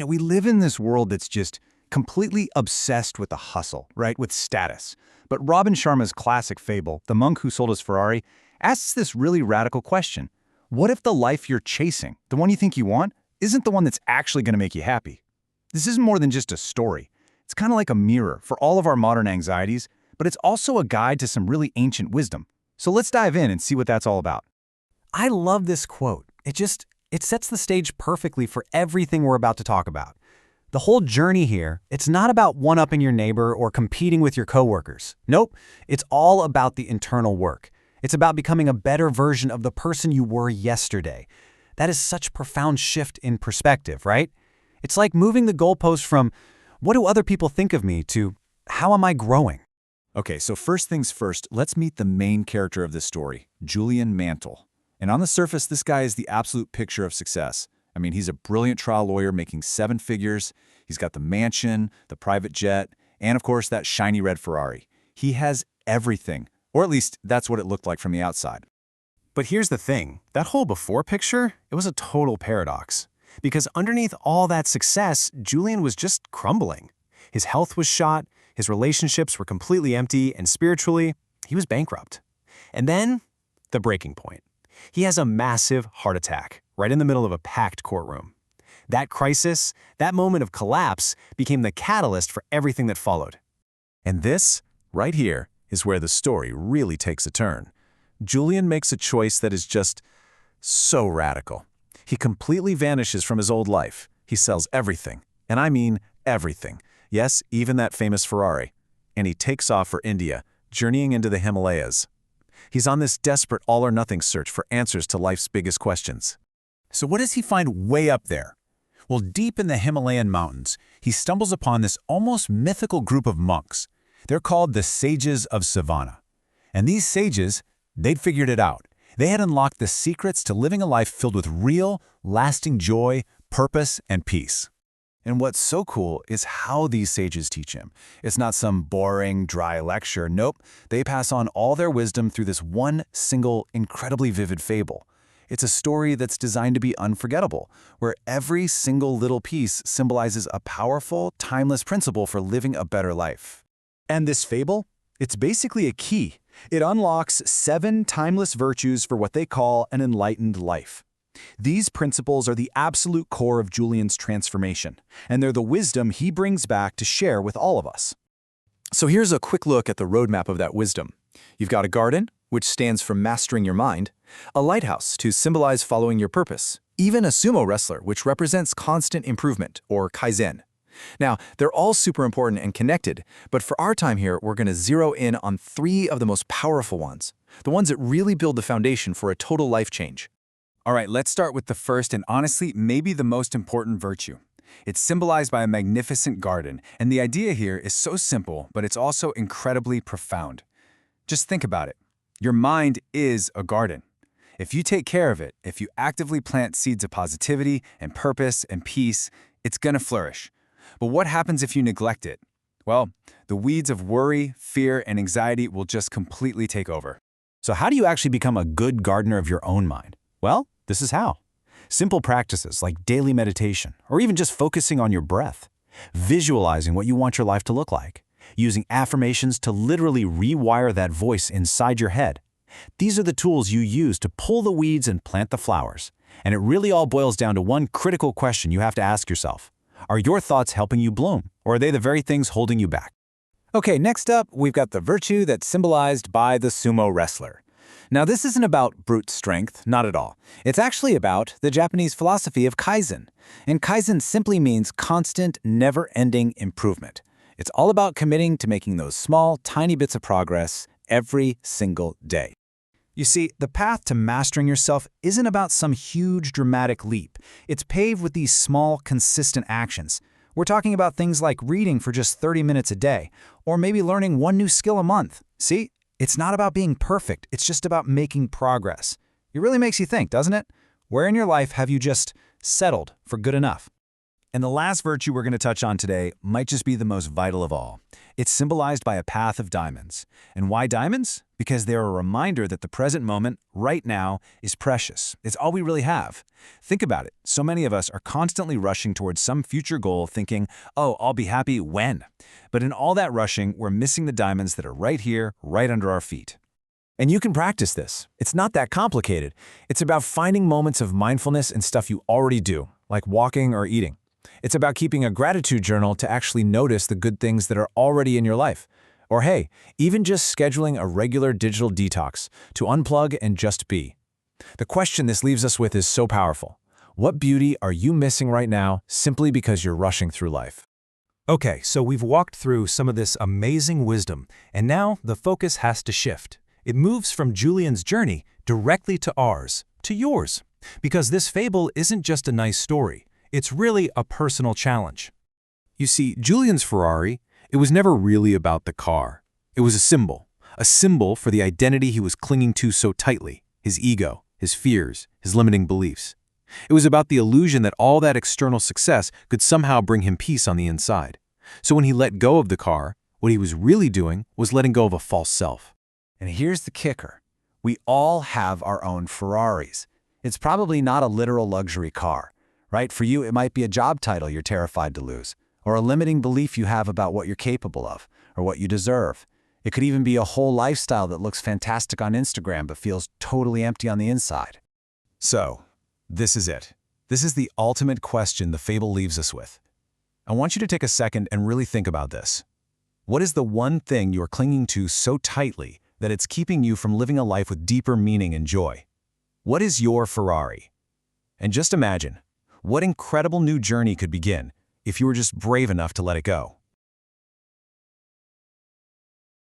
We live in this world that's just completely obsessed with the hustle, right? With status. But Robin Sharma's classic Fable, The Monk Who Sold His Ferrari, asks this really radical question. What if the life you're chasing, the one you think you want, isn't the one that's actually going to make you happy? This is more than just a story. It's kind of like a mirror for all of our modern anxieties, but it's also a guide to some really ancient wisdom. So let's dive in and see what that's all about. I love this quote. It sets the stage perfectly for everything we're about to talk about. The whole journey here, it's not about one-upping your neighbor or competing with your coworkers. Nope, it's all about the internal work. It's about becoming a better version of the person you were yesterday. That is such a profound shift in perspective, right? It's like moving the goalpost from, what do other people think of me, to, how am I growing? Okay, so first things first, let's meet the main character of this story, Julian Mantle. And on the surface, this guy is the absolute picture of success. I mean, he's a brilliant trial lawyer making 7 figures. He's got the mansion, the private jet, and of course, that shiny red Ferrari. He has everything, or at least that's what it looked like from the outside. But here's the thing, that whole before picture, it was a total paradox. Because underneath all that success, Julian was just crumbling. His health was shot, his relationships were completely empty, and spiritually, he was bankrupt. And then, the breaking point. He has a massive heart attack, right in the middle of a packed courtroom. That crisis, that moment of collapse, became the catalyst for everything that followed. And this, right here, is where the story really takes a turn. Julian makes a choice that is just so radical. He completely vanishes from his old life. He sells everything, and I mean everything. Yes, even that famous Ferrari. And he takes off for India, journeying into the Himalayas. He's on this desperate all-or-nothing search for answers to life's biggest questions. So what does he find way up there? Well, deep in the Himalayan mountains, he stumbles upon this almost mythical group of monks. They're called the Sages of Sivana. And these sages, they'd figured it out. They had unlocked the secrets to living a life filled with real, lasting joy, purpose, and peace. And what's so cool is how these sages teach him. It's not some boring, dry lecture. Nope, they pass on all their wisdom through this one single, incredibly vivid fable. It's a story that's designed to be unforgettable, where every single little piece symbolizes a powerful, timeless principle for living a better life. And this fable? It's basically a key. It unlocks 7 timeless virtues for what they call an enlightened life. These principles are the absolute core of Julian's transformation, and they're the wisdom he brings back to share with all of us. So here's a quick look at the roadmap of that wisdom. You've got a garden, which stands for mastering your mind, a lighthouse to symbolize following your purpose, even a sumo wrestler, which represents constant improvement, or Kaizen. Now, they're all super important and connected, but for our time here, we're going to zero in on 3 of the most powerful ones, the ones that really build the foundation for a total life change. All right, let's start with the first and honestly, maybe the most important virtue. It's symbolized by a magnificent garden, and the idea here is so simple, but it's also incredibly profound. Just think about it. Your mind is a garden. If you take care of it, if you actively plant seeds of positivity and purpose and peace, it's gonna flourish. But what happens if you neglect it? Well, the weeds of worry, fear, and anxiety will just completely take over. So how do you actually become a good gardener of your own mind? Well, this is how. Simple practices like daily meditation, or even just focusing on your breath. Visualizing what you want your life to look like. Using affirmations to literally rewire that voice inside your head. These are the tools you use to pull the weeds and plant the flowers. And it really all boils down to one critical question you have to ask yourself. Are your thoughts helping you bloom, or are they the very things holding you back? Okay, next up, we've got the virtue that's symbolized by the sumo wrestler. Now, this isn't about brute strength, not at all. It's actually about the Japanese philosophy of Kaizen. And Kaizen simply means constant, never-ending improvement. It's all about committing to making those small, tiny bits of progress every single day. You see, the path to mastering yourself isn't about some huge, dramatic leap. It's paved with these small, consistent actions. We're talking about things like reading for just 30 minutes a day, or maybe learning one new skill a month. See? It's not about being perfect, it's just about making progress. It really makes you think, doesn't it? Where in your life have you just settled for good enough? And the last virtue we're going to touch on today might just be the most vital of all. It's symbolized by a path of diamonds. And why diamonds? Because they're a reminder that the present moment, right now, is precious. It's all we really have. Think about it. So many of us are constantly rushing towards some future goal thinking, oh, I'll be happy when. But in all that rushing, we're missing the diamonds that are right here, right under our feet. And you can practice this. It's not that complicated. It's about finding moments of mindfulness in stuff you already do, like walking or eating. It's about keeping a gratitude journal to actually notice the good things that are already in your life. Or hey, even just scheduling a regular digital detox to unplug and just be. The question this leaves us with is so powerful. What beauty are you missing right now simply because you're rushing through life? Okay, so we've walked through some of this amazing wisdom, and now the focus has to shift. It moves from Julian's journey directly to ours, to yours. Because this fable isn't just a nice story. It's really a personal challenge. You see, Julian's Ferrari, it was never really about the car. It was a symbol for the identity he was clinging to so tightly, his ego, his fears, his limiting beliefs. It was about the illusion that all that external success could somehow bring him peace on the inside. So when he let go of the car, what he was really doing was letting go of a false self. And here's the kicker. We all have our own Ferraris. It's probably not a literal luxury car, right? For you, it might be a job title you're terrified to lose, or a limiting belief you have about what you're capable of, or what you deserve. It could even be a whole lifestyle that looks fantastic on Instagram but feels totally empty on the inside. So, this is it. This is the ultimate question the fable leaves us with. I want you to take a second and really think about this. What is the one thing you're clinging to so tightly that it's keeping you from living a life with deeper meaning and joy? What is your Ferrari? And just imagine, what incredible new journey could begin if you were just brave enough to let it go.